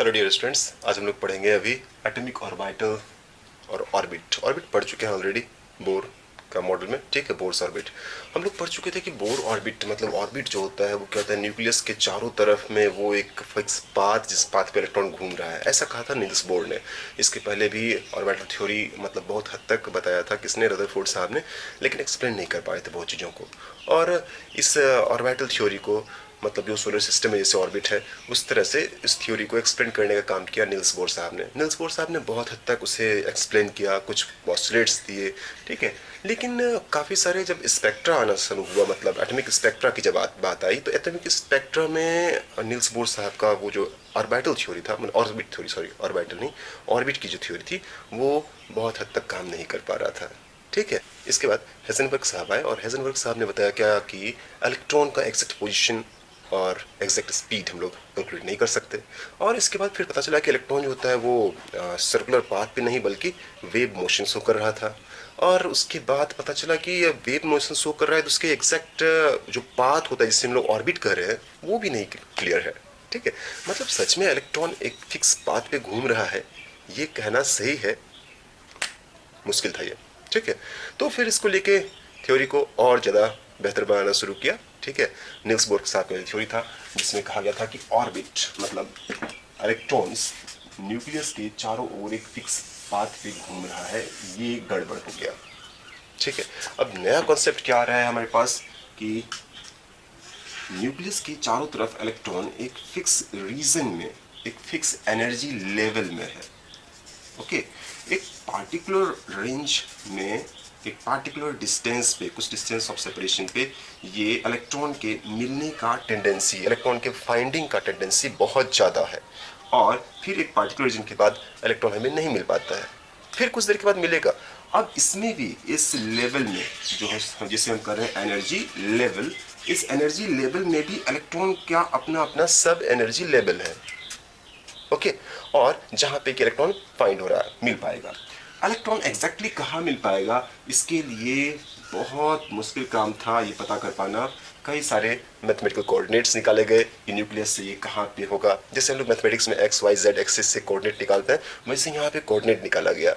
Hello dear students, आज हम लोग पढ़ेंगे अभी एटॉमिक ऑर्बिटल और ऑर्बिट। ऑर्बिट पढ़ चुके हैं ऑलरेडी बोर का मॉडल में, ठीक है। बोर्स ऑर्बिट हम लोग पढ़ चुके थे कि बोर ऑर्बिट मतलब ऑर्बिट जो होता है वो क्या होता है, न्यूक्लियस के चारों तरफ में वो एक फिक्स पाथ, जिस पाथ पे इलेक्ट्रॉन घूम रहा है, ऐसा कहा था नील्स बोर ने। इसके पहले भी ऑर्बिटल थ्योरी मतलब बहुत हद तक बताया था किसने, रदरफोर्ड साहब ने, लेकिन एक्सप्लेन नहीं कर पाए थे बहुत चीज़ों को। और इस ऑर्बिटल थ्योरी को मतलब जो सोलर सिस्टम में जैसे ऑर्बिट है उस तरह से इस थ्योरी को एक्सप्लेन करने का काम किया नील्स बोर साहब ने। नील्स बोर साहब ने बहुत हद तक उसे एक्सप्लेन किया, कुछ पॉस्टुलेट्स दिए, ठीक है। लेकिन काफ़ी सारे जब स्पेक्ट्रा आना शुरू हुआ, मतलब एटॉमिक स्पेक्ट्रा की जब बात आई, तो एटॉमिक स्पेक्ट्रा में नील्स बोर साहब का वो जो ऑर्बिटल थ्योरी था, मतलब ऑर्बिट थ्योरी, सॉरी ऑर्बिटल नहीं, ऑर्बिट की जो थ्योरी थी वो बहुत हद तक काम नहीं कर पा रहा था, ठीक है। इसके बाद हेजनबर्ग साहब आए और हेजनबर्ग साहब ने बताया क्या कि इलेक्ट्रॉन का एग्जैक्ट पोजीशन और एग्जैक्ट स्पीड हम लोग कैलकुलेट नहीं कर सकते। और इसके बाद फिर पता चला कि इलेक्ट्रॉन जो होता है वो सर्कुलर पाथ पे नहीं बल्कि वेव मोशन शो कर रहा था। और उसके बाद पता चला कि वेव मोशन शो कर रहा है तो उसके एग्जैक्ट जो पाथ होता है जिससे हम लोग ऑर्बिट कर रहे हैं वो भी नहीं क्लियर है, ठीक है। मतलब सच में इलेक्ट्रॉन एक फिक्स पाथ पे घूम रहा है ये कहना सही है, मुश्किल था ये, ठीक है। तो फिर इसको लेके थ्योरी को और ज़्यादा बेहतर बनाना शुरू किया, ठीक है। नील्स बोर के साथ का थ्योरी था जिसमें कहा गया था कि ऑर्बिट मतलब इलेक्ट्रॉन्स न्यूक्लियस के चारों ओर एक फिक्स पाथ पे घूम रहा है, ये गड़बड़ हो गया, ठीक है। अब नया कॉन्सेप्ट क्या आ रहा है हमारे पास कि न्यूक्लियस के चारों तरफ इलेक्ट्रॉन एक फिक्स रीजन में, एक फिक्स एनर्जी लेवल में है, ओके। एक पार्टिकुलर रेंज में, एक पार्टिकुलर डिस्टेंस पे, कुछ डिस्टेंस ऑफ सेपरेशन पे ये इलेक्ट्रॉन के मिलने का टेंडेंसी, इलेक्ट्रॉन के फाइंडिंग का टेंडेंसी बहुत ज़्यादा है। और फिर एक पार्टिकुलर रीजन के बाद इलेक्ट्रॉन हमें नहीं मिल पाता है, फिर कुछ देर के बाद मिलेगा। अब इसमें भी इस लेवल में जो है जिसे हम कर रहे हैं एनर्जी लेवल, इस एनर्जी लेवल में भी इलेक्ट्रॉन क्या अपना अपना सब एनर्जी लेवल है, ओके। और जहां पे कि इलेक्ट्रॉन फाइंड हो रहा है, मिल पाएगा। इलेक्ट्रॉन एग्जैक्टली कहाँ मिल पाएगा, इसके लिए बहुत मुश्किल काम था ये पता कर पाना। कई सारे मैथमेटिकल कोऑर्डिनेट्स निकाले गए कि न्यूक्लियस से ये कहाँ पे होगा। जैसे हम लोग मैथमेटिक्स में एक्स वाई जेड एक्सिस से कोऑर्डिनेट निकालते हैं, वैसे यहाँ पे कोऑर्डिनेट निकाला गया,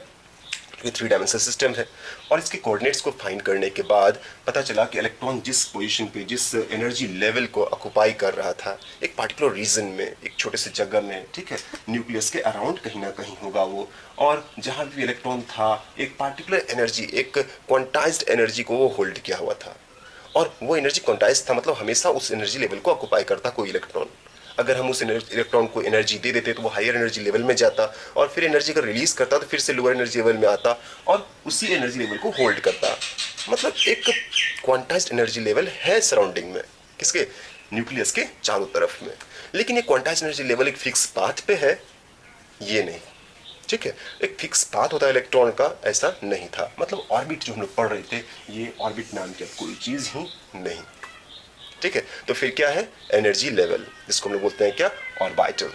क्योंकि 3 डायमेंशनल सिस्टम है। और इसके कोऑर्डिनेट्स को फाइंड करने के बाद पता चला कि इलेक्ट्रॉन जिस पोजीशन पे, जिस एनर्जी लेवल को ऑक्युपाई कर रहा था एक पार्टिकुलर रीजन में, एक छोटे से जगह में, ठीक है, न्यूक्लियस के अराउंड कहीं ना कहीं होगा वो। और जहां भी इलेक्ट्रॉन था एक पार्टिकुलर एनर्जी, एक क्वांटाइज्ड एनर्जी को वो होल्ड किया हुआ था। और वो एनर्जी क्वांटाइज था, मतलब हमेशा उस एनर्जी लेवल को ऑक्युपाई करता कोई इलेक्ट्रॉन। अगर हम उस इलेक्ट्रॉन को एनर्जी दे देते तो वो हायर एनर्जी लेवल में जाता, और फिर एनर्जी अगर रिलीज करता तो फिर से लोअर एनर्जी लेवल में आता और उसी एनर्जी लेवल को होल्ड करता। मतलब एक क्वांटाइज्ड एनर्जी लेवल है सराउंडिंग में, किसके, न्यूक्लियस के चारों तरफ में। लेकिन ये क्वांटाइज्ड एनर्जी लेवल एक फिक्स पाथ पे है, ये नहीं, ठीक है। एक फिक्स पाथ होता है इलेक्ट्रॉन का, ऐसा नहीं था। मतलब ऑर्बिट जो हम लोग पढ़ रहे थे ये ऑर्बिट नाम की कोई चीज ही नहीं, ठीक है। तो फिर क्या है, एनर्जी लेवल, जिसको हम लोग बोलते हैं क्या, ऑर्बिटल,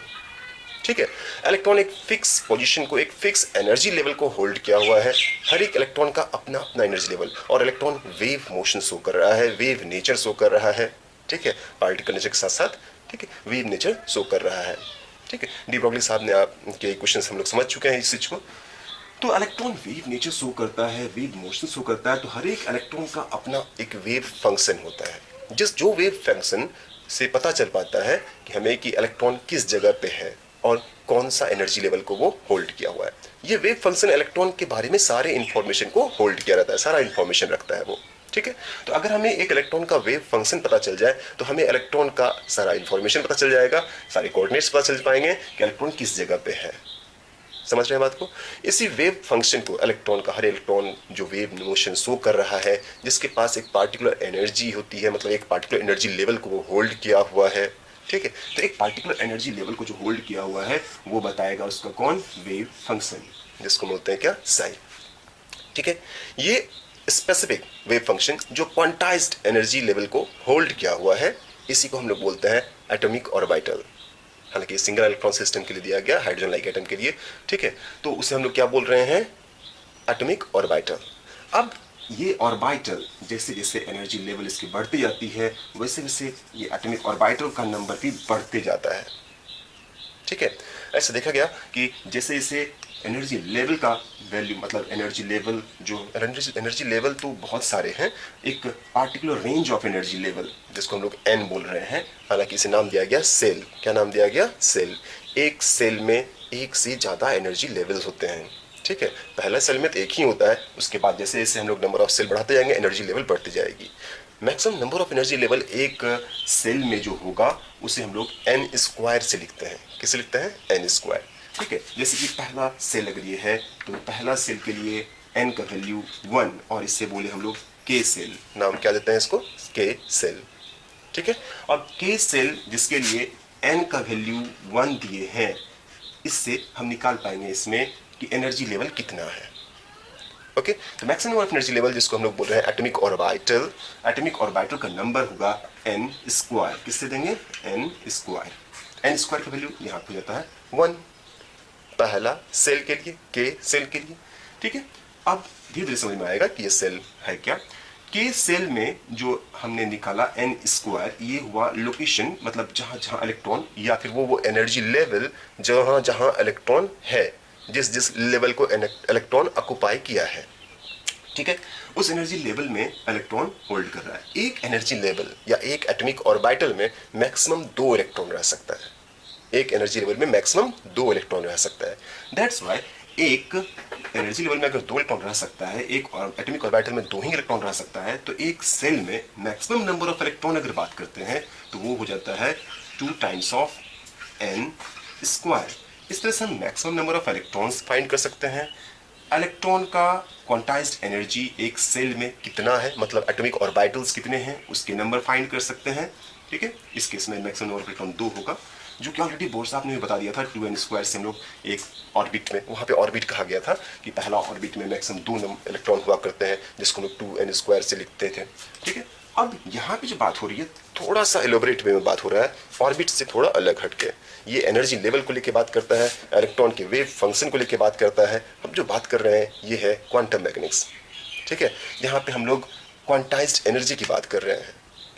ठीक है। इलेक्ट्रॉन एक फिक्स पोजीशन को, एक फिक्स एनर्जी लेवल को होल्ड किया हुआ है। हर एक इलेक्ट्रॉन का अपना अपना एनर्जी लेवल, और इलेक्ट्रॉन वेव मोशन शो कर रहा है, वेव नेचर शो कर रहा है, ठीक है, पार्टिकल नेचर के साथ साथ, ठीक है, वेव नेचर शो कर रहा है, ठीक है। डी ब्रॉगली साहब ने आपके क्वेश्चन हम लोग समझ चुके हैं इस चीज को। तो इलेक्ट्रॉन वेव नेचर शो करता है, वेव मोशन शो करता है, तो हर एक इलेक्ट्रॉन का अपना एक वेव फंक्शन होता है, जिस जो वेव फंक्शन से पता चल पाता है कि हमें कि इलेक्ट्रॉन किस जगह पे है और कौन सा एनर्जी लेवल को वो होल्ड किया हुआ है। ये वेव फंक्शन इलेक्ट्रॉन के बारे में सारे इंफॉर्मेशन को होल्ड किया रहता है, सारा इंफॉर्मेशन रखता है वो, ठीक है। तो अगर हमें एक इलेक्ट्रॉन का वेव फंक्शन पता चल जाए तो हमें इलेक्ट्रॉन का सारा इंफॉर्मेशन पता चल जाएगा, सारे कोऑर्डिनेट्स पता चल पाएंगे कि इलेक्ट्रॉन किस जगह पे है। समझ रहे हैं बात को। इसी वेव फंक्शन को इलेक्ट्रॉन का, हर इलेक्ट्रॉन जो वेव मोशन शो कर रहा है, जिसके पास एक पार्टिकुलर एनर्जी होती है, मतलब एक पार्टिकुलर एनर्जी लेवल को वो होल्ड किया हुआ है, ठीक है। तो एक पार्टिकुलर एनर्जी लेवल को जो होल्ड किया हुआ है वो बताएगा उसका कौन, वेव फंक्शन, जिसको बोलते हैं क्या, साइन, ठीक है। ये स्पेसिफिक वेव फंक्शन जो क्वांटाइज्ड एनर्जी लेवल को होल्ड किया हुआ है, इसी को हम लोग बोलते हैं एटॉमिक ऑर्बिटल। हालांकि सिंगल इलेक्ट्रॉन सिस्टम के लिए दिया गया, हाइड्रोजन लाइक एटम के लिए, ठीक है। तो उसे हम लोग क्या बोल रहे हैं, एटॉमिक ऑर्बिटल। अब ये ऑर्बिटल जैसे जैसे एनर्जी लेवल इसकी बढ़ती जाती है वैसे वैसे ये एटॉमिक ऑर्बिटल का नंबर भी बढ़ते जाता है, ठीक है। ऐसा देखा गया कि जैसे जैसे एनर्जी लेवल का वैल्यू, मतलब एनर्जी लेवल, जो एनर्जी लेवल तो बहुत सारे हैं, एक particular range of energy level जिसको हम लोग एन बोल रहे हैं, हालांकि इसे नाम दिया गया सेल। क्या नाम दिया गया? सेल। एक सेल में एक से ज़्यादा एनर्जी लेवल्स होते हैं, ठीक है। पहला सेल में तो एक ही होता है, उसके बाद जैसे जैसे हम लोग नंबर ऑफ सेल बढ़ाते जाएंगे एनर्जी लेवल बढ़ती जाएगी। Maximum number of energy level एक सेल में जो होगा उसे हम लोग एन स्क्वायर से लिखते हैं। किसे लिखते हैं? एन स्क्वायर, ठीक है। जैसे कि पहला सेल अगर ये है तो पहला सेल के लिए एन का वैल्यू 1, और इससे बोले हम लोग के सेल। नाम क्या देते हैं इसको? के सेल, ठीक है। और के सेल जिसके लिए एन का वैल्यू 1 दिए हैं, इससे हम निकाल पाएंगे इसमें कि एनर्जी लेवल कितना है। ओके, तो मैक्सिमम ऑफ एनर्जी लेवल जिसको हम लोग बोल रहे हैं एटॉमिक ऑर्बिटल, एटॉमिक ऑर्बिटल का नंबर होगा एन स्क्वायर। किससे देंगे? N square. एन स्क्वायर का वैल्यू यहाँ पे जाता है 1, पहला सेल के लिए, के सेल के लिए, ठीक है। अब धीरे धीरे समझ में आएगा कि ये सेल है क्या। के सेल में जो हमने निकाला एन स्क्वायर, ये हुआ लोकेशन, मतलब जहां जहां इलेक्ट्रॉन, या फिर वो एनर्जी लेवल जहां जहां इलेक्ट्रॉन है, जिस जिस लेवल को इलेक्ट्रॉन ऑक्युपाई किया है, ठीक है। उस एनर्जी लेवल में इलेक्ट्रॉन होल्ड कर रहा है। एक एनर्जी लेवल या एक एटॉमिक ऑर्बिटल में मैक्सिमम 2 इलेक्ट्रॉन रह सकता है। एक एनर्जी लेवल में मैक्सिमम 2 इलेक्ट्रॉन रह सकता है। दैट्स वाई एक एनर्जी लेवल में अगर 2 इलेक्ट्रॉन रह सकता है, एक एटॉमिक ऑर्बिटल में 2 ही इलेक्ट्रॉन रह सकता है, तो एक सेल में मैक्सिमम नंबर ऑफ इलेक्ट्रॉन अगर बात करते हैं तो वो हो जाता है 2 टाइम्स ऑफ एन स्क्वायर। इस तरह से हम maximum number of electrons find कर सकते हैं। इलेक्ट्रॉन का क्वांटाइज्ड एनर्जी एक सेल में कितना है, मतलब एटॉमिक ऑर्बिटल्स कितने हैं, उसके नंबर फाइंड कर सकते हैं, ठीक है। इस केस में मैक्सिमम नंबर ऑफ इलेक्ट्रॉन 2 होगा, जो कि ऑलरेडी बोर्ड साहब ने भी बता दिया था। 2n स्क्वायर से हम लोग एक ऑर्बिट में, वहाँ पे ऑर्बिट कहा गया था कि पहला ऑर्बिट में मैक्सिमम 2 इलेक्ट्रॉन हुआ करते हैं, जिसको हम लोग 2n स्क्वायर से लिखते थे, ठीक है। अब यहाँ पे जो बात हो रही है थोड़ा सा एलोबरेट वे में बात हो रहा है, ऑर्बिट से थोड़ा अलग हटके। ये एनर्जी लेवल को लेके बात करता है, इलेक्ट्रॉन के वेव फंक्शन को लेके बात करता है। हम जो बात कर रहे हैं ये है क्वांटम मैकेनिक्स, ठीक है। यहाँ पे हम लोग क्वांटाइज्ड एनर्जी की बात कर रहे हैं,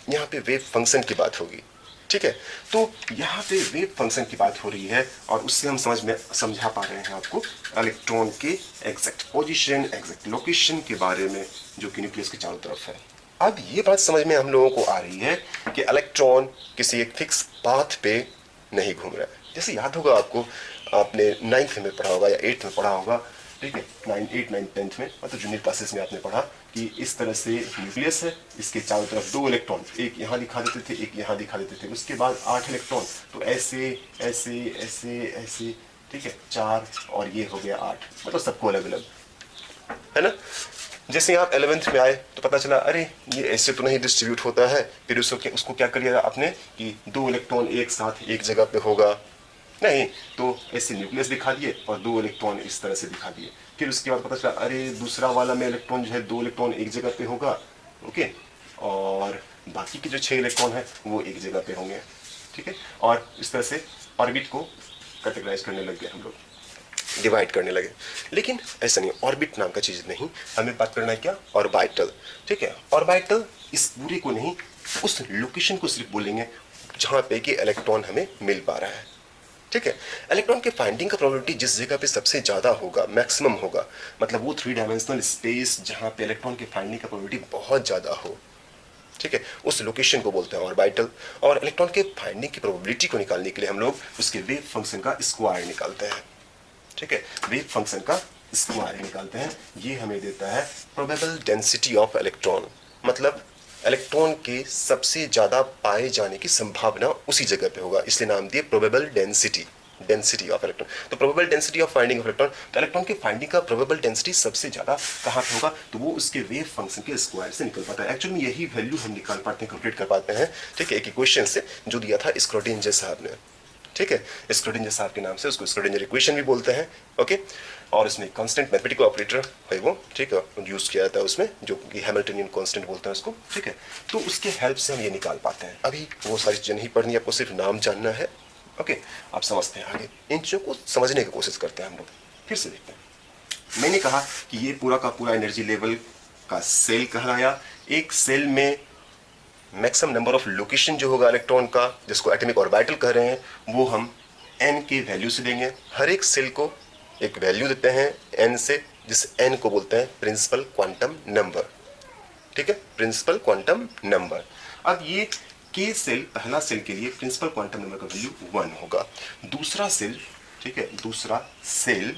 यहाँ पे वेव फंक्शन की बात होगी, ठीक है। तो यहाँ पे वेव फंक्शन की बात हो रही है, और उससे हम समझा पा रहे हैं आपको इलेक्ट्रॉन के एग्जैक्ट पोजीशन, एग्जैक्ट लोकेशन के बारे में, जो कि न्यूक्लियस के चारों तरफ है। अब ये बात समझ में हम लोगों को आ रही है कि इलेक्ट्रॉन किसी एक फिक्स पाथ पे नहीं घूम रहा है। जैसे याद होगा आपको, आपने 9th में पढ़ा होगा या 8th में पढ़ा होगा, ठीक है, 8, 9, 10th में, मतलब जूनियर क्लासेस में आपने पढ़ा कि इस तरह से न्यूक्लियस है, इसके चारों तरफ 2 इलेक्ट्रॉन, एक यहाँ दिखा देते थे, एक यहाँ दिखा देते थे, उसके बाद 8 इलेक्ट्रॉन, तो ऐसे ऐसे ऐसे ऐसे, ठीक है, 4 और ये हो गया 8, मतलब सबको अलग अलग, है ना। जैसे आप 11th में आए तो पता चला अरे ये ऐसे तो नहीं डिस्ट्रीब्यूट होता है, फिर उसको क्या करिएगा आपने कि 2 इलेक्ट्रॉन एक साथ एक जगह पे होगा, नहीं तो ऐसे न्यूक्लियस दिखा दिए और 2 इलेक्ट्रॉन इस तरह से दिखा दिए। फिर उसके बाद पता चला अरे दूसरा वाला में इलेक्ट्रॉन जो है 2 इलेक्ट्रॉन एक जगह पे होगा, ओके, और बाकी के जो 6 इलेक्ट्रॉन है वो एक जगह पे होंगे, ठीक है। और इस तरह से ऑर्बिट को कैटेगराइज करने लग गए हम लोग, डिवाइड करने लगे। लेकिन ऐसा नहीं, ऑर्बिट नाम का चीज़ नहीं, हमें बात करना है क्या? ऑर्बिटल, ठीक है। ऑर्बिटल इस पूरे को नहीं, उस लोकेशन को सिर्फ बोलेंगे जहाँ पे कि इलेक्ट्रॉन हमें मिल पा रहा है, ठीक है। इलेक्ट्रॉन के फाइंडिंग का प्रोबेबिलिटी जिस जगह पे सबसे ज़्यादा होगा, मैक्सिमम होगा, मतलब वो 3 डायमेंशनल स्पेस जहाँ पे इलेक्ट्रॉन के फाइंडिंग का प्रोबेबिलिटी बहुत ज़्यादा हो, ठीक है, उस लोकेशन को बोलते हैं ऑर्बिटल। और इलेक्ट्रॉन के फाइंडिंग की प्रोबेबिलिटी को निकालने के लिए हम लोग उसके वेव फंक्शन का स्क्वायर निकालते हैं, ठीक है, वेव फंक्शन का स्क्वायर निकालते हैं। ये हमें देता है प्रोबेबल डेंसिटी ऑफ इलेक्ट्रॉन, मतलब इलेक्ट्रॉन के सबसे ज़्यादा पाए जाने की संभावना उसी जगह पे होगा, इसलिए नाम दिए probable density, density of electron. तो probable density of finding of electron, तो इलेक्ट्रॉन के फाइंडिंग का प्रोबेबल डेंसिटी सबसे ज़्यादा कहाँ पे होगा, तो वो उसके वेव फंक्शन के स्क्वायर से निकल पाता है। एक्चुअली में यही वैल्यू हम निकाल पाते हैं, कैलकुलेट कर पाते हैं, ठीक है, एक इक्वेशन से जो दिया था स्क्रोडिंजर साहब ने, ठीक है, स्क्रोडिंजर साहब के नाम से, उसको स्क्रोडिंजर इक्वेशन भी बोलते हैं, ओके। और इसमें कांस्टेंट मैथमेटिकल ऑपरेटर है वो, ठीक है, यूज किया जाता है उसमें, जो कि हैमिल्टनियन कांस्टेंट बोलते हैं उसको, ठीक है। तो उसके हेल्प से हम ये निकाल पाते हैं। अभी वो सारी चीज़ें नहीं पढ़नी, आपको सिर्फ नाम जानना है, ओके। आप समझते हैं, आगे इन चीज़ों को समझने की कोशिश करते हैं हम लोग। फिर से देखते हैं, मैंने कहा कि ये पूरा का पूरा एनर्जी लेवल का सेल कहलाया। एक सेल में मैक्सिमम नंबर ऑफ लोकेशन जो होगा इलेक्ट्रॉन का, जिसको एटॉमिक ऑर्बिटल कह रहे हैं, वो हम n के वैल्यू से देंगे। हर एक सेल को एक वैल्यू देते हैं n से, जिस n को बोलते हैं प्रिंसिपल क्वांटम नंबर। ठीक है, प्रिंसिपल क्वांटम नंबर। अब ये k सेल, पहला सेल के लिए प्रिंसिपल क्वांटम नंबर का वैल्यू 1 होगा। दूसरा सेल, ठीक है, दूसरा सेल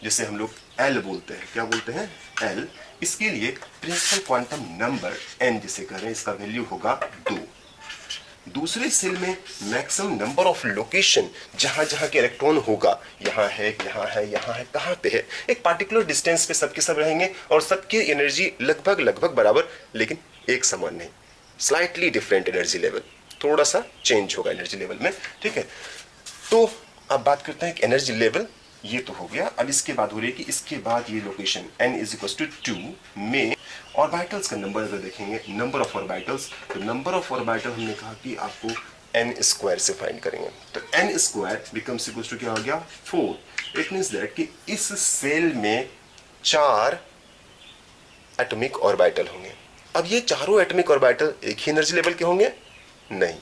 जिसे हम लोग L बोलते हैं, क्या बोलते हैं, L, इसके लिए प्रिंसिपल क्वांटम नंबर n जिसे कह रहे हैं, इसका वैल्यू होगा 2। दूसरे सेल में मैक्सिमम नंबर ऑफ लोकेशन, जहां जहां के इलेक्ट्रॉन होगा, यहाँ है, यहाँ है, यहाँ है, कहाँ पे है, एक पार्टिकुलर डिस्टेंस पे सबके सब रहेंगे और सबकी एनर्जी लगभग लगभग बराबर, लेकिन एक समान नहीं, स्लाइटली डिफरेंट एनर्जी लेवल, थोड़ा सा चेंज होगा एनर्जी लेवल में। ठीक है, तो अब बात करते हैं कि एनर्जी लेवल ये तो हो गया। अब इसके बाद हो रही है कि इसके बाद ये लोकेशन n = 2 में ऑर्बिटल्स का नंबर अगर देखेंगे, नंबर ऑफ ऑर्बिटल्स, तो नंबर ऑफ ऑर्बिटल हमने कहा कि आपको n² से फाइंड करेंगे। तो n² बिकम्स इक्वल टू क्या हो गया, 4। इट मींस दैट कि इस सेल में 4 एटॉमिक ऑर्बिटल होंगे। अब ये चारों एटॉमिक ऑर्बिटल एक ही एनर्जी लेवल के होंगे? नहीं,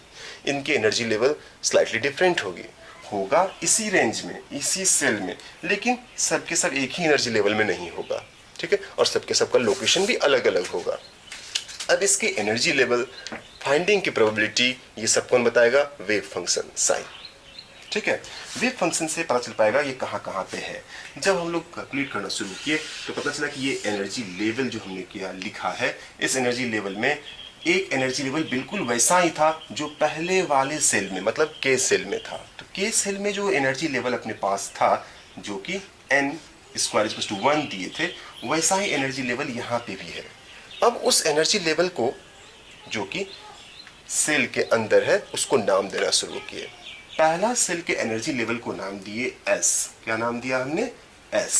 इनकी एनर्जी लेवल स्लाइटली डिफरेंट होगा इसी रेंज में, इसी सेल में, लेकिन सबके सब एक ही एनर्जी लेवल में नहीं होगा। ठीक है, और सबके सबका लोकेशन भी अलग अलग होगा। अब इसके एनर्जी लेवल फाइंडिंग की प्रोबेबिलिटी ये सब कौन बताएगा, वेव फंक्शन साइन। ठीक है, वेव फंक्शन से पता चल पाएगा ये कहाँ कहाँ पे है। जब हम लोग कैलकुलेट करना शुरू किए तो पता चला कि ये एनर्जी लेवल जो हमने किया लिखा है, इस एनर्जी लेवल में एक एनर्जी लेवल बिल्कुल वैसा ही था जो पहले वाले सेल में, मतलब के सेल में था। तो के सेल में जो एनर्जी लेवल अपने पास था, जो कि n² 1 दिए थे, वैसा ही एनर्जी लेवल यहाँ पे भी है। अब उस एनर्जी लेवल को जो कि सेल के अंदर है, उसको नाम देना शुरू किए। पहला सेल के एनर्जी लेवल को नाम दिए S। क्या नाम दिया हमने, S।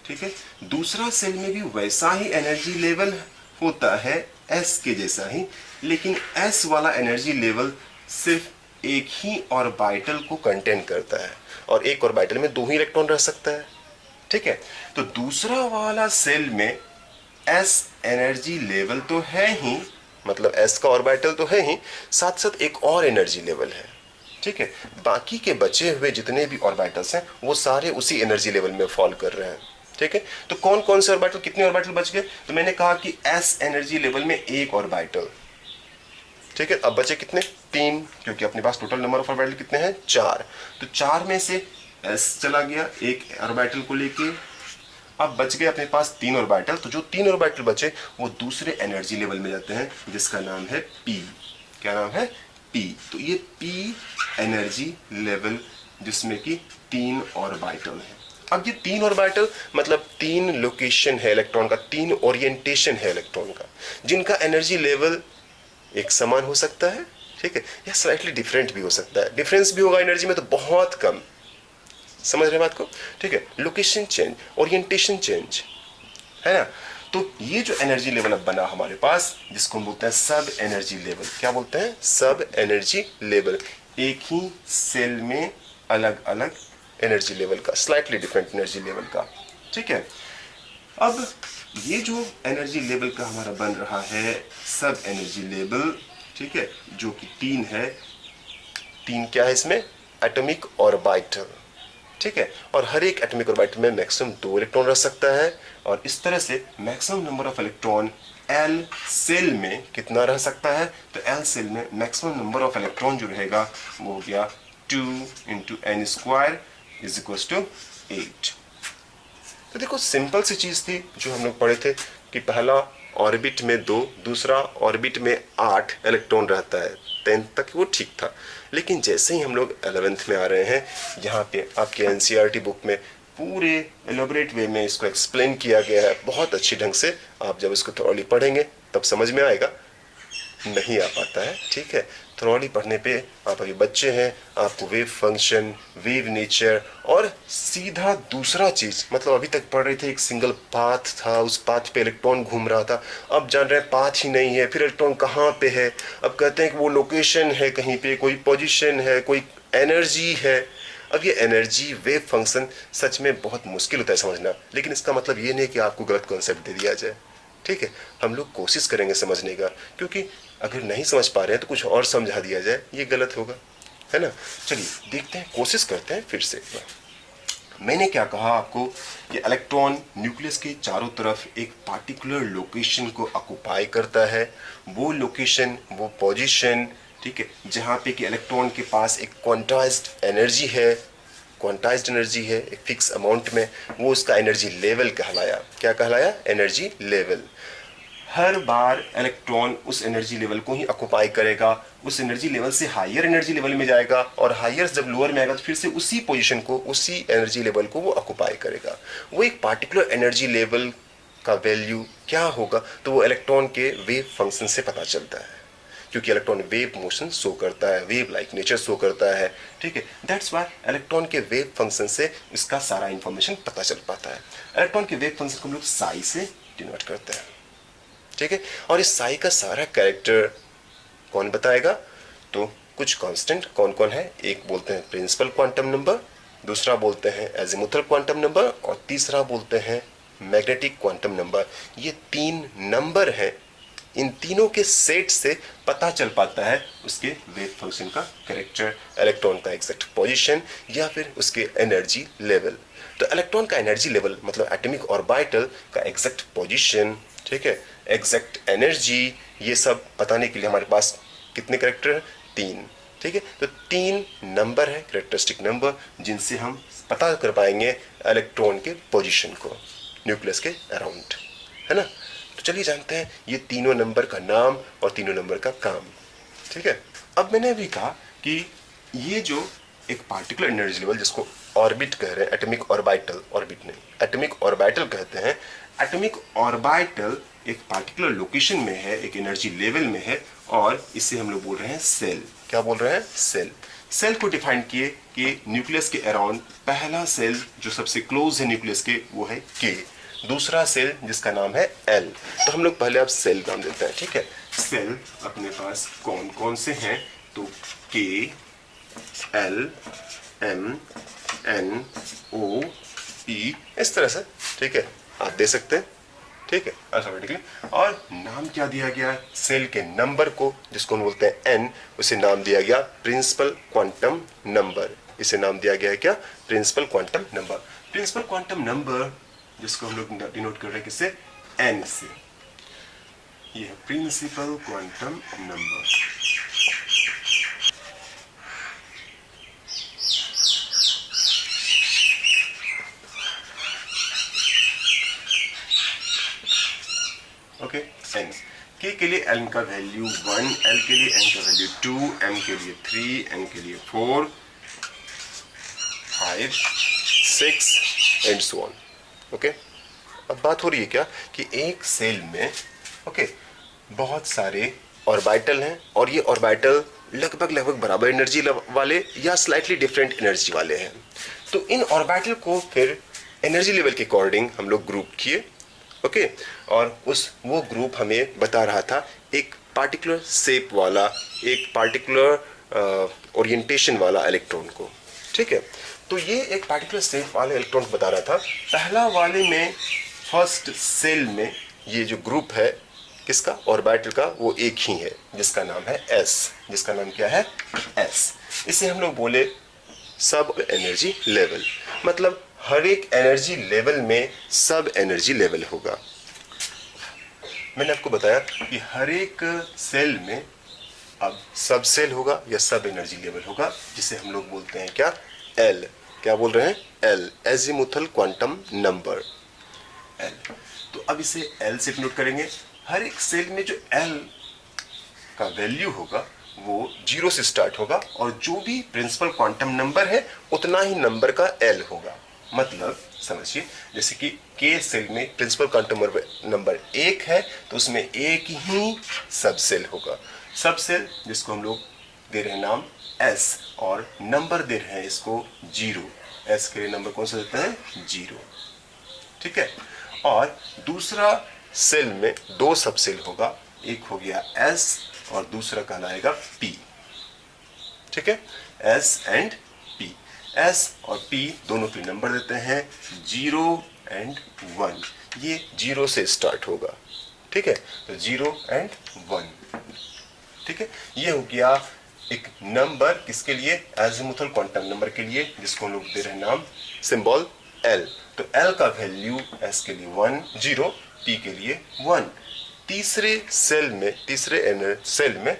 ठीक है, दूसरा सेल में भी वैसा ही एनर्जी लेवल होता है, S के जैसा ही, लेकिन S वाला एनर्जी लेवल सिर्फ एक ही ऑर्बिटल को कंटेन करता है और एक ऑर्बिटल में 2 ही इलेक्ट्रॉन रह सकता है। ठीक है, तो दूसरा वाला सेल में S एनर्जी लेवल तो है ही, मतलब S का ऑर्बिटल तो है ही, साथ साथ एक और एनर्जी लेवल है। ठीक है, बाकी के बचे हुए जितने भी ऑर्बिटल्स हैं वो सारे उसी एनर्जी लेवल में फॉल कर रहे हैं। ठीक है, तो कौन कौन से ऑर्बिटल, कितने ऑर्बिटल बच गए, तो मैंने कहा कि S एनर्जी लेवल में एक ऑर्बिटल। ठीक है, अब बचे कितने, 3, क्योंकि अपने पास टोटल नंबर ऑफ ऑर्बिटल कितने हैं, 4। तो 4 में से S चला गया एक ऑर्बिटल को लेके, अब बच गए अपने पास 3 ऑर्बिटल। तो जो 3 ऑर्बिटल बचे वो दूसरे एनर्जी लेवल में जाते हैं, जिसका नाम है P। क्या नाम है, P। तो ये P एनर्जी लेवल जिसमें कि 3 ऑर्बिटल है। अब ये 3 ऑर्बिटल मतलब 3 लोकेशन है इलेक्ट्रॉन का, 3 ओरिएंटेशन है इलेक्ट्रॉन का, जिनका एनर्जी लेवल एक समान हो सकता है, ठीक है, या स्लाइटली डिफरेंट भी हो सकता है। डिफरेंस भी होगा एनर्जी में तो बहुत कम, समझ रहे बात को, ठीक है। लोकेशन चेंज, ओरिएंटेशन चेंज, है ना। तो ये जो एनर्जी लेवल अब बना हमारे पास, जिसको हम बोलते हैं सब एनर्जी लेवल। क्या बोलते हैं, सब एनर्जी लेवल। एक ही सेल में अलग अलग एनर्जी लेवल का, स्लाइटली डिफरेंट एनर्जी लेवल का, ठीक है। अब ये जो एनर्जी लेवल का हमारा बन रहा है सब एनर्जी लेवल, ठीक है, जो कि 3 है। 3 क्या है इसमें, एटॉमिक ऑर्बिटल, ठीक है, और हर एक एटॉमिक ऑर्बिटल में मैक्सिमम 2 इलेक्ट्रॉन रह सकता है। और इस तरह से maximum number of electron L shell में कितना रह सकता है, तो L सेल में मैक्सिमम नंबर ऑफ इलेक्ट्रॉन जो रहेगा वो हो गया 2 × n² = 8। तो देखो सिंपल सी चीज थी जो हम लोग पढ़े थे कि पहला ऑर्बिट में 2, दूसरा ऑर्बिट में 8 इलेक्ट्रॉन रहता है। 10th तक वो ठीक था, लेकिन जैसे ही हम लोग 11th में आ रहे हैं, यहाँ पे आपके एनसीईआरटी बुक में पूरे एलोबरेट वे में इसको एक्सप्लेन किया गया है बहुत अच्छी ढंग से। आप जब इसको थोड़ी पढ़ेंगे तब समझ में आएगा, नहीं आ पाता है, ठीक है। थ्योरी पढ़ने पे आप अभी बच्चे हैं, आपको वेव फंक्शन, वेव नेचर और सीधा दूसरा चीज़, मतलब अभी तक पढ़ रहे थे एक सिंगल पाथ था, उस पाथ पे इलेक्ट्रॉन घूम रहा था, अब जान रहे हैं पाथ ही नहीं है, फिर इलेक्ट्रॉन कहाँ पे है, अब कहते हैं कि वो लोकेशन है कहीं पे, कोई पोजीशन है, कोई एनर्जी है। अब ये एनर्जी वेव फंक्शन सच में बहुत मुश्किल होता है समझना, लेकिन इसका मतलब ये नहीं कि आपको गलत कॉन्सेप्ट दे दिया जाए, ठीक है। हम लोग कोशिश करेंगे समझने का, क्योंकि अगर नहीं समझ पा रहे हैं तो कुछ और समझा दिया जाए, ये गलत होगा। है ना। चलिए देखते हैं, कोशिश करते हैं फिर से एक बार। मैंने क्या कहा आपको कि इलेक्ट्रॉन न्यूक्लियस के चारों तरफ एक पार्टिकुलर लोकेशन को ऑक्युपाई करता है। वो लोकेशन, वो पोजीशन, ठीक है, जहाँ पे कि इलेक्ट्रॉन के पास एक क्वांटाइज्ड एनर्जी है, एक फिक्स अमाउंट में, वो उसका एनर्जी लेवल कहलाया। क्या कहलाया? Energy level. हर बार इलेक्ट्रॉन उस एनर्जी लेवल को ही ऑक्युपाई करेगा, उस एनर्जी लेवल से हायर एनर्जी लेवल में जाएगा, और हायर जब लोअर में आएगा तो फिर से उसी पोजीशन को, उसी एनर्जी लेवल को वो ऑक्युपाई करेगा। वो एक पार्टिकुलर एनर्जी लेवल का वैल्यू क्या होगा, तो वो इलेक्ट्रॉन के वेव फंक्शन से पता चलता है, क्योंकि इलेक्ट्रॉन वेव मोशन शो करता है, वेव लाइक नेचर शो करता है, ठीक है। दैट्स व्हाई इलेक्ट्रॉन के वेव फंक्शन से इसका सारा इंफॉर्मेशन पता चल पाता है। इलेक्ट्रॉन के वेव फंक्शन को हम लोग साई से डिनोट करते हैं, ठीक है। और इस साई का सारा कैरेक्टर कौन बताएगा? तो कुछ कांस्टेंट कौन कौन है? एक बोलते हैं प्रिंसिपल क्वांटम नंबर, दूसरा बोलते हैं एजीमुथल क्वांटम नंबर, और तीसरा बोलते हैं मैग्नेटिक क्वांटम नंबर। ये 3 नंबर हैं। इन तीनों के सेट से पता चल पाता है उसके वेव फंक्शन का कैरेक्टर, इलेक्ट्रॉन का एग्जैक्ट पोजीशन, या फिर उसके एनर्जी लेवल। तो इलेक्ट्रॉन का एनर्जी लेवल मतलब एटॉमिक ऑर्बिटल का एग्जैक्ट पोजीशन, ठीक है, एग्जैक्ट एनर्जी, ये सब बताने के लिए हमारे पास कितने कैरेक्टर हैं? 3, ठीक है। तो 3 नंबर है, कैरेक्टरिस्टिक नंबर, जिनसे हम पता कर पाएंगे इलेक्ट्रॉन के पोजीशन को न्यूक्लियस के अराउंड, है ना। तो चलिए जानते हैं ये तीनों नंबर का नाम और तीनों नंबर का काम, ठीक है। अब मैंने अभी कहा कि ये जो एक पार्टिकुलर एनर्जी लेवल, जिसको ऑर्बिट कह रहे हैं, एटॉमिक ऑर्बिटल, ऑर्बिट नहीं, एटॉमिक ऑर्बिटल कहते हैं। एटॉमिक ऑर्बिटल एक पार्टिकुलर लोकेशन में है, एक एनर्जी लेवल में है, और इसे हम लोग बोल रहे हैं सेल। क्या बोल रहे हैं? सेल। सेल को डिफाइन किए कि न्यूक्लियस के अराउंड पहला सेल जो सबसे क्लोज है न्यूक्लियस के, वो है के। दूसरा सेल जिसका नाम है एल। तो हम लोग पहले आप सेल नाम देते हैं, ठीक है। सेल अपने पास कौन कौन से हैं? तो के, एल, एम, एन, ओ, ई, इस तरह से, ठीक है, आप दे सकते हैं, ठीक है, अल्फाबेटिकली। और नाम क्या दिया गया? सेल के नंबर को, जिसको हम बोलते हैं एन, उसे नाम दिया गया प्रिंसिपल क्वांटम नंबर। इसे नाम दिया गया है क्या? Principal quantum number. Principal quantum number जिसको हम लोग डिनोट कर रहे हैं किससे? एन से। ये है principal quantum number. Okay, N के लिए एन का वैल्यू 1, एल के लिए एन का वैल्यू 2, एम के लिए 3, एन के लिए 4, 5, 6 एंड सो ऑन। ओके, अब बात हो रही है क्या कि एक सेल में, ओके, बहुत सारे ऑर्बिटल हैं, और ये ऑर्बिटल लगभग बराबर एनर्जी वाले या स्लाइटली डिफरेंट एनर्जी वाले हैं। तो इन ऑर्बिटल को फिर एनर्जी लेवल के अकॉर्डिंग हम लोग ग्रुप किए, ओके, और वो ग्रुप हमें बता रहा था एक पार्टिकुलर शेप वाला, एक पार्टिकुलर ओरिएंटेशन वाला इलेक्ट्रॉन को, ठीक है। तो ये एक पार्टिकुलर शेप वाले इलेक्ट्रॉन बता रहा था। पहला वाले में, फर्स्ट सेल में, ये जो ग्रुप है किसका? ऑर्बिटल का, वो एक ही है, जिसका नाम है एस। जिसका नाम क्या है? एस। इसे हम लोग बोले सब एनर्जी लेवल। मतलब हर एक एनर्जी लेवल में सब एनर्जी लेवल होगा। मैंने आपको बताया कि हर एक सेल में अब सब सेल होगा या सब एनर्जी लेवल होगा, जिसे हम लोग बोलते हैं क्या? एल। क्या बोल रहे हैं? L, azimuthal quantum number, L. तो अब इसे एल से नोट करेंगे। हर एक सेल में जो एल का वैल्यू होगा वो 0 से स्टार्ट होगा, और जो भी प्रिंसिपल क्वांटम नंबर है उतना ही नंबर का एल होगा। मतलब समझिए, जैसे कि के सेल में प्रिंसिपल क्वांटम नंबर 1 है, तो उसमें एक ही सब सेल होगा। सब सेल जिसको हम लोग दे रहे हैं नाम एस, और नंबर दे रहे हैं इसको 0। एस के लिए नंबर कौन सा देते हैं? 0, ठीक है। और दूसरा सेल में 2 सब सेल होगा, एक हो गया एस और दूसरा कहलाएगा पी, ठीक है, एस एंड पी। एस और पी दोनों के नंबर देते हैं 0 एंड 1। ये 0 से स्टार्ट होगा, ठीक है, तो 0 एंड 1, ठीक है। ये हो गया एक नंबर किसके लिए, एजिमुथल क्वांटम नंबर के लिए, जिसको हम लोग दे रहे हैं नाम सिंबल L। तो L का वैल्यू S के लिए 1 0, P के लिए 1। तीसरे सेल में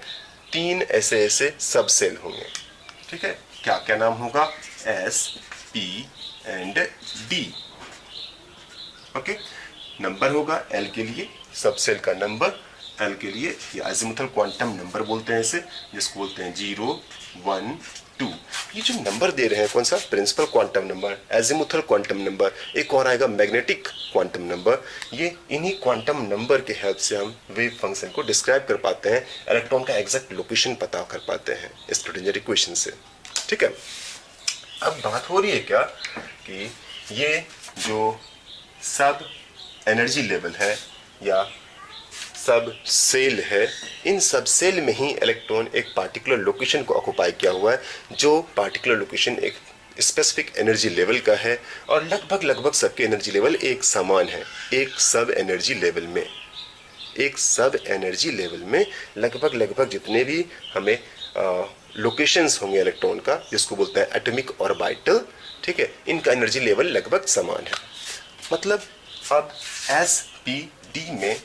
3 ऐसे सब सेल होंगे, ठीक है। क्या क्या नाम होगा, S P and D। Okay, number होगा L के लिए, सब सेल का नंबर L के लिए, या एजिमुथल क्वांटम नंबर बोलते हैं इसे, जिसको बोलते हैं 0 1 2। ये जो नंबर दे रहे हैं कौन सा, principal quantum number, azimuthal quantum number, एक और आएगा मैग्नेटिक क्वांटम नंबर। ये इन्हीं क्वांटम नंबर के हेल्प से हम वेव फंक्शन को डिस्क्राइब कर पाते हैं, इलेक्ट्रॉन का एग्जैक्ट लोकेशन पता कर पाते हैं स्क्रोडिंगर इक्वेशन से, ठीक है। अब बात हो रही है क्या कि ये जो सब एनर्जी लेवल है या सब सेल है, इन सब सेल में ही इलेक्ट्रॉन एक पार्टिकुलर लोकेशन को ऑक्युपाई किया हुआ है, जो पार्टिकुलर लोकेशन एक स्पेसिफिक एनर्जी लेवल का है, और लगभग सबके एनर्जी लेवल एक समान है। एक सब एनर्जी लेवल में लगभग जितने भी हमें लोकेशंस होंगे इलेक्ट्रॉन का, जिसको बोलते हैं एटॉमिक ऑर्बिटल, ठीक है, इनका एनर्जी लेवल लगभग समान है। मतलब अब SPD में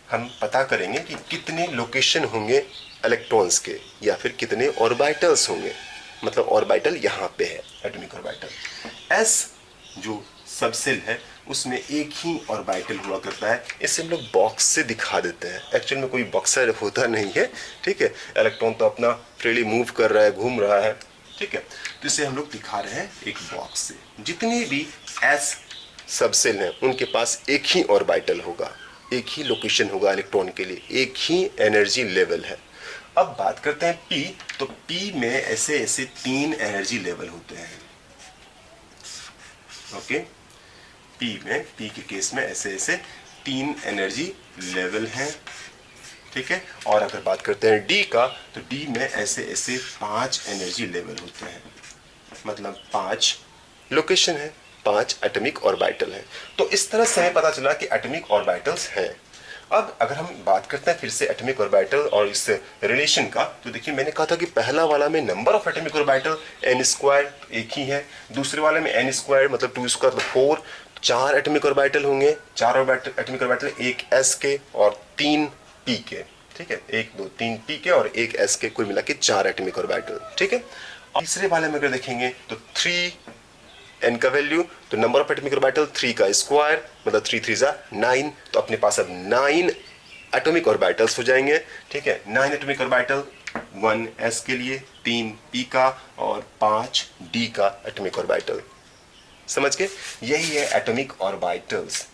हम पता करेंगे कि कितने लोकेशन होंगे इलेक्ट्रॉन्स के, या फिर कितने ऑर्बिटल्स होंगे, मतलब ऑर्बिटल यहाँ पे है एटॉमिक ऑर्बिटल। S जो सब सेल है उसमें एक ही ऑर्बिटल हुआ करता है, इसे हम लोग बॉक्स से दिखा देते हैं। एक्चुअल में कोई बॉक्सर होता नहीं है, ठीक है, इलेक्ट्रॉन तो अपना फ्रीली मूव कर रहा है, घूम रहा है, ठीक है। तो इसे हम लोग दिखा रहे हैं एक बॉक्स से। जितने भी S सब सेल हैं उनके पास एक ही ऑर्बिटल होगा, एक ही लोकेशन होगा इलेक्ट्रॉन के लिए, एक ही एनर्जी लेवल है। अब बात करते हैं P। तो P में ऐसे 3 एनर्जी लेवल होते हैं, ओके। P के केस में ऐसे 3 एनर्जी लेवल हैं, ठीक है। और अगर बात करते हैं D का, तो D में ऐसे 5 एनर्जी लेवल होते हैं, मतलब 5 लोकेशन है, 5 एटॉमिक ऑर्बिटल हैं। तो इस तरह से हमें पता चला कि एटॉमिक ऑर्बिटल्स हैं। अब अगर हम बात करते हैं फिर से एटॉमिक ऑर्बिटल और इस रिलेशन का, तो देखिए मैंने कहा था कि पहला वाला में number of atomic orbital n² एक ही है, दूसरे वाले में n² मतलब 2² मतलब 4, 4 एटॉमिक ऑर्बिटल होंगे, 4 एटॉमिक ऑर्बिटल, एक s के और 3 p के, ठीक है, 1 2 3 p के और एक s के, कुल मिला के 4 एटॉमिक ऑर्बिटल, ठीक है। तीसरे वाले में अगर देखेंगे तो 3 n का वैल्यू, तो नंबर ऑफ एटॉमिक ऑर्बिटल 3 का स्क्वायर मतलब 3 3 9, तो अपने पास अब 9 एटॉमिक ऑर्बिटल्स हो जाएंगे, ठीक है। 9 एटॉमिक ऑर्बिटल, 1 s के लिए, 3 p का और 5 d का एटॉमिक ऑर्बिटल। समझ गए, यही है एटॉमिक ऑर्बिटल्स,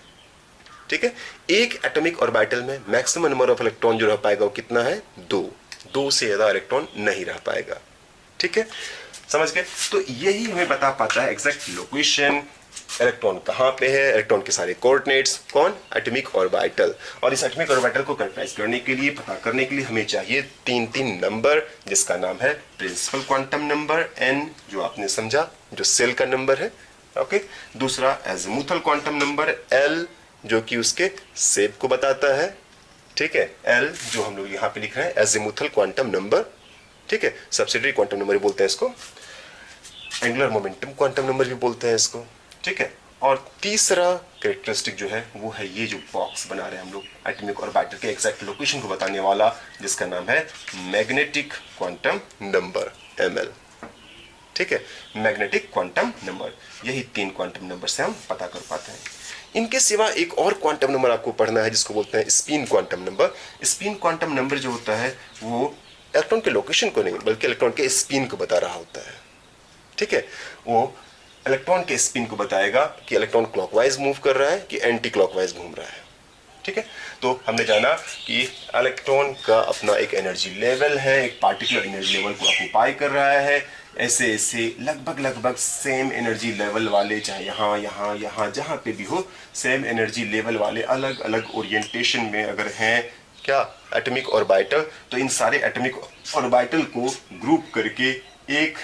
ठीक है। एक एटॉमिक ऑर्बिटल में मैक्सिमम नंबर ऑफ इलेक्ट्रॉन जो रह पाएगा वो कितना है, 2 से ज्यादा इलेक्ट्रॉन नहीं रह पाएगा, ठीक है। समझ गए, तो यही हमें बता पाता है एग्जैक्ट लोकेशन, इलेक्ट्रॉन कहाँ पे है, इलेक्ट्रॉन के सारे कोऑर्डिनेट्स, कौन, एटॉमिक ऑर्बिटल। और इस एटॉमिक ऑर्बिटल को कैरेक्टराइज करने के लिए, पता करने के लिए हमें चाहिए 3 नंबर, जिसका नाम है प्रिंसिपल क्वांटम नंबर n, जो आपने समझा, जो सेल का नंबर है, ओके। दूसरा एजिमुथल क्वांटम नंबर L, जो कि उसके शेप को बताता है, ठीक है, L जो हम लोग यहाँ पे लिख रहे हैं एजिमुथल क्वांटम नंबर, ठीक है। सब्सिडियरी क्वांटम नंबर भी बोलते हैं इसको, एंगुलर मोमेंटम क्वांटम नंबर भी बोलते हैं इसको, ठीक है। और तीसरा कैरेक्टरिस्टिक जो है वो है ये जो बॉक्स बना रहे हैं हम लोग एटॉमिक ऑर्बिटल के एग्जैक्ट लोकेशन को बताने वाला, जिसका नाम है मैग्नेटिक क्वांटम नंबर ML, ठीक है, मैग्नेटिक क्वांटम नंबर। यही 3 क्वांटम नंबर से हम पता कर पाते हैं। इनके सिवा एक और क्वांटम नंबर आपको पढ़ना है, जिसको बोलते हैं spin quantum number. Spin quantum number जो होता है वो इलेक्ट्रॉन के लोकेशन को नहीं बल्कि इलेक्ट्रॉन के स्पिन को बता रहा होता है, ठीक है। वो इलेक्ट्रॉन के स्पिन को बताएगा कि इलेक्ट्रॉन क्लॉकवाइज मूव कर रहा है कि एंटी क्लॉकवाइज घूम रहा है, ठीक है। तो हमने जाना कि इलेक्ट्रॉन का अपना एक एनर्जी लेवल है, एक पार्टिकुलर एनर्जी लेवल को ऑक्युपाई कर रहा है। ऐसे लगभग सेम एनर्जी लेवल वाले, चाहे यहाँ जहाँ पे भी हो, सेम एनर्जी लेवल वाले अलग अलग ओरिएंटेशन में अगर हैं क्या एटॉमिक ऑर्बिटल, तो इन सारे एटॉमिक ऑर्बिटल को ग्रुप करके एक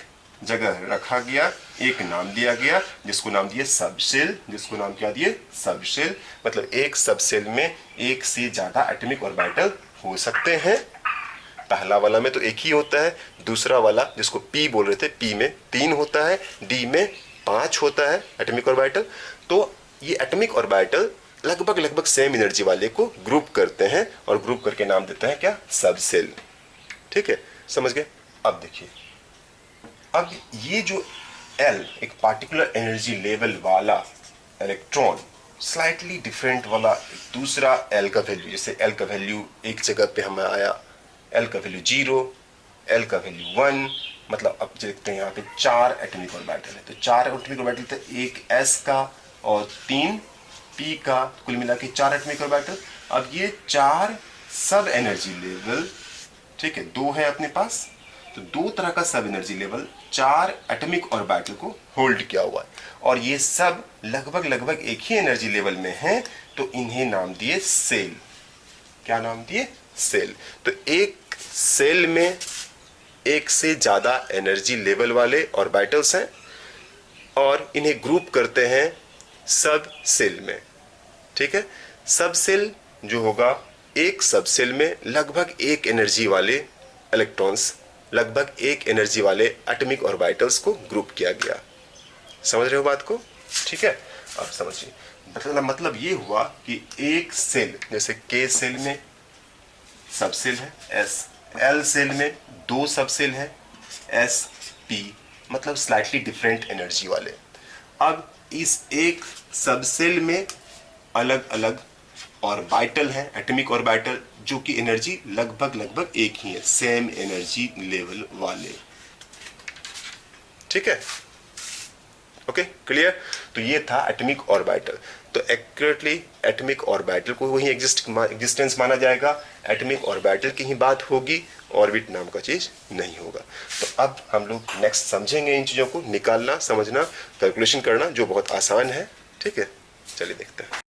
जगह रखा गया, एक नाम दिया गया, जिसको नाम दिया सबसेल, जिसको नाम क्या दिए, सबसेल। मतलब एक सबसेल में एक से ज्यादा एटॉमिक ऑर्बिटल हो सकते हैं, पहला वाला में तो एक ही होता है, दूसरा वाला जिसको P बोल रहे थे, P में 3 होता है, D में 5 होता है एटॉमिक ऑर्बिटल। तो ये एटॉमिक ऑर्बिटल लगभग लगभग सेम एनर्जी वाले को ग्रुप करते हैं और ग्रुप करके नाम देते हैं क्या, सब सेल। ठीक है, समझ गए। अब देखिए, अब ये जो L एक पार्टिकुलर एनर्जी लेवल वाला इलेक्ट्रॉन, स्लाइटली डिफरेंट वाला दूसरा L का वैल्यू, जैसे L का वैल्यू एक जगह पे हमें आया, L का वैल्यू 0, L का वैल्यू 1, मतलब अब देखते हैं यहाँ पे 4 एटॉमिक ऑर्बिटल है, तो 4 एटॉमिक ऑर्बिटल थे, एक S का और 3 P का, कुल मिला के 4 एटॉमिक ऑर्बिटल। अब ये 4 सब एनर्जी लेवल, ठीक है, 2 है अपने पास, तो 2 तरह का सब एनर्जी लेवल 4 एटॉमिक ऑर्बिटल को होल्ड किया हुआ है, और ये सब लगभग लगभग एक ही एनर्जी लेवल में हैं, तो इन्हें नाम दिए सेल। क्या नाम दिए, सेल। तो एक सेल में एक से ज्यादा एनर्जी लेवल वाले ऑर्बिटल्स हैं और इन्हें ग्रुप करते हैं सब सेल में। ठीक है, सब सेल जो होगा, एक सब सेल में लगभग एक एनर्जी वाले इलेक्ट्रॉन्स, लगभग एक एनर्जी वाले एटॉमिक ऑर्बिटल्स को ग्रुप किया गया। समझ रहे हो बात को? ठीक है, अब समझिए, मतलब ये हुआ कि एक सेल, जैसे K सेल में सब सेल है S, L सेल में 2 सब सेल है S P, मतलब स्लाइटली डिफरेंट एनर्जी वाले। अब इस एक सब सेल में अलग अलग ऑर्बिटल है, एटॉमिक ऑर्बिटल, जो कि एनर्जी लगभग लगभग एक ही है, सेम एनर्जी लेवल वाले। ठीक है, ओके, क्लियर। तो ये था एटॉमिक ऑर्बिटल। तो एक्यूरेटली एटॉमिक ऑर्बिटल को वही एग्जिस्टेंस माना जाएगा, एटॉमिक ऑर्बिटल की ही बात होगी, ऑर्बिट नाम का चीज नहीं होगा। तो अब हम लोग नेक्स्ट समझेंगे इन चीजों को निकालना, समझना, कैलकुलेशन करना, जो बहुत आसान है। ठीक है, चलिए देखते हैं।